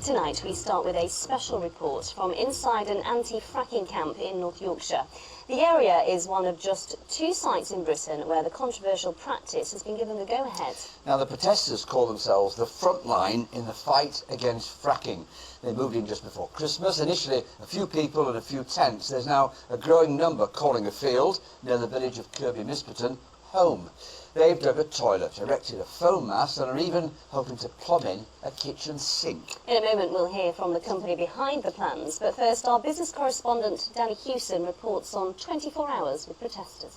Tonight we start with a special report from inside an anti-fracking camp in North Yorkshire. The area is one of just 2 sites in Britain where the controversial practice has been given the go-ahead. Now the protesters call themselves the front line in the fight against fracking. They moved in just before Christmas. Initially a few people and a few tents. There's now a growing number calling a field near the village of KIRBY Misperton home. They've dug a toilet, erected a foam mast and are even hoping to plumb in a kitchen sink. In a moment we'll hear from the company behind the plans, but first our business correspondent Danni Hewson reports on 24 hours with protesters.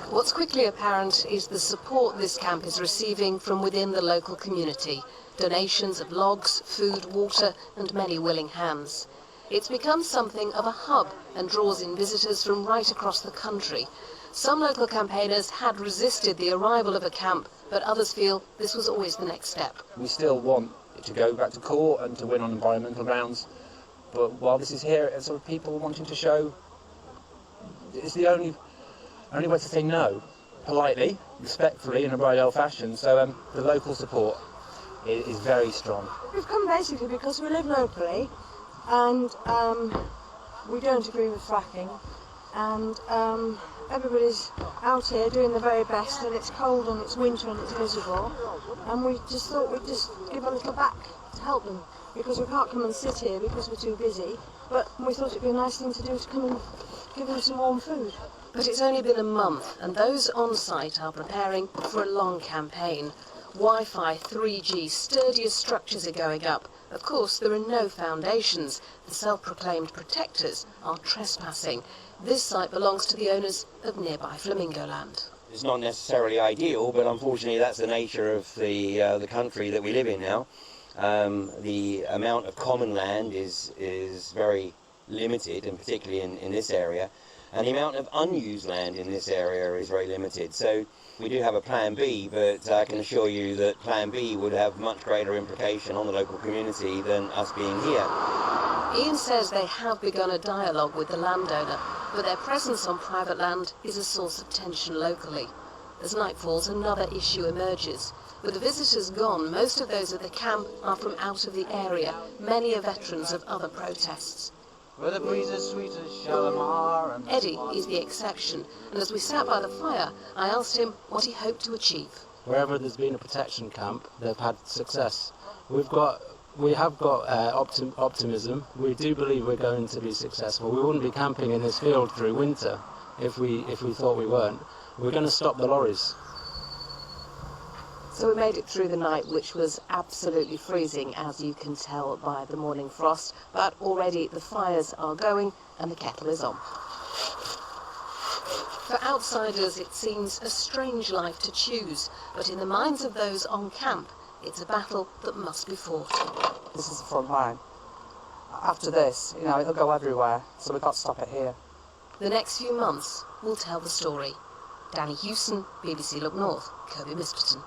What's quickly apparent is the support this camp is receiving from within the local community. Donations of logs, food, water and many willing hands. It's become something of a hub and draws in visitors from right across the country. Some local campaigners had resisted the arrival of a camp, but others feel this was always the next step. We still want it to go back to court and to win on environmental grounds, but while this is here, it's sort of people wanting to show it's the only way to say no, politely, respectfully, in a right old fashion. So the local support is very strong. We've come basically because we live locally and we don't agree with fracking, and everybody's out here doing the very best, and it's cold and it's winter and it's miserable, and we just thought we'd just give a little back to help them, because we can't come and sit here because we're too busy, but we thought it'd be a nice thing to do to come and give them some warm food. But it's only been a month and those on site are preparing for a long campaign. Wi-Fi, 3G, sturdiest structures are going up. Of course, there are no foundations. The self-proclaimed protectors are trespassing. This site belongs to the owners of nearby Flamingo Land. It's not necessarily ideal, but unfortunately that's the nature of the country that we live in now. The amount of common land is very limited, and particularly in this area. And the amount of unused land in this area is very limited. So we do have a plan B, but I can assure you that plan B would have much greater implication on the local community than us being here. Ian says they have begun a dialogue with the landowner, but their presence on private land is a source of tension locally. As night falls, another issue emerges. With the visitors gone, most of those at the camp are from out of the area. Many are veterans of other protests. Where the breeze is sweet as Shalimar and Eddie is the exception, and as we sat by the fire, I asked him what he hoped to achieve. Wherever there's been a protection camp, they've had success. We have got optimism. We do believe we're going to be successful. We wouldn't be camping in this field through winter if we thought we weren't. We're going to stop the lorries. So we made it through the night, which was absolutely freezing, as you can tell by the morning frost, but already the fires are going and the kettle is on. For outsiders, it seems a strange life to choose, but in the minds of those on camp, it's a battle that must be fought. This is the front line. After this, it'll go everywhere, so we've got to stop it here. The next few months will tell the story. Danni Hewson, BBC Look North, KIRBY Misperton.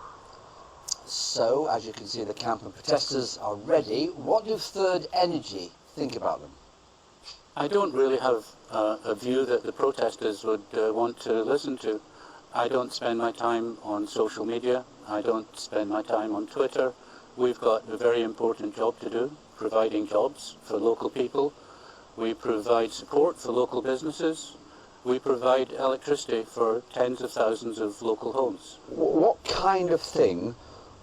So, as you can see, the camp and protesters are ready. What do Third Energy think about them? I don't really have a view that the protesters would want to listen to. I don't spend my time on social media. I don't spend my time on Twitter. We've got a very important job to do, providing jobs for local people. We provide support for local businesses. We provide electricity for tens of thousands of local homes. What kind of thing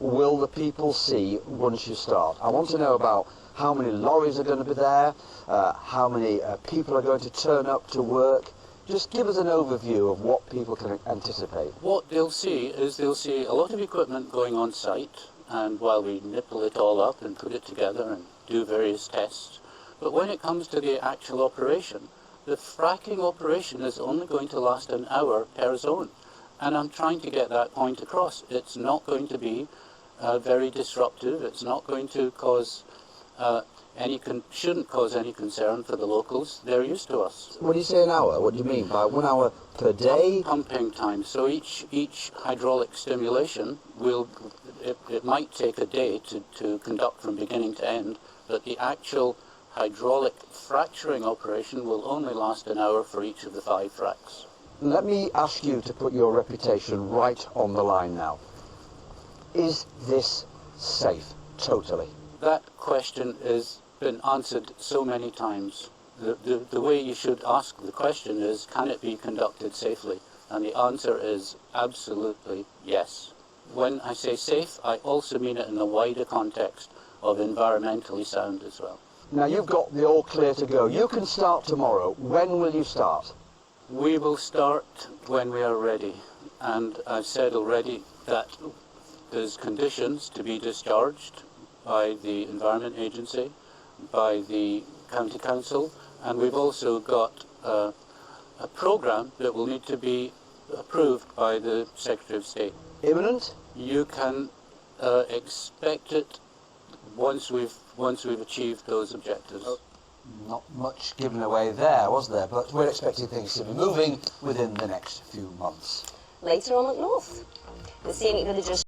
will the people see once you start? I want to know about how many lorries are going to be there, how many people are going to turn up to work. Just give us an overview of what people can anticipate. What they'll see is they'll see a lot of equipment going on site, and while we nipple it all up and put it together and do various tests, but when it comes to the actual operation, the fracking operation is only going to last an hour per zone. And I'm trying to get that point across. It's not going to be very disruptive. It's not going to cause shouldn't cause any concern for the locals. They're used to us. When you say an hour, what do you mean by 1 hour per day? Pumping time. So each hydraulic stimulation it might take a day to conduct from beginning to end, but the actual hydraulic fracturing operation will only last an hour for each of the 5 fracks. Let me ask you to put your reputation right on the line now. Is this safe? Totally. That question has been answered so many times. The way you should ask the question is, can it be conducted safely? And the answer is absolutely yes. When I say safe, I also mean it in the wider context of environmentally sound as well. Now you've got the all clear to go. You can start tomorrow. When will you start? We will start when we are ready. And I've said already that there's conditions to be discharged by the Environment Agency, by the County Council, and we've also got a programme that will need to be approved by the Secretary of State. Imminent? You can expect it once we've achieved those objectives. Not much given away there, was there? But we're expecting things to be moving within the next few months. Later on up north, the scenic villages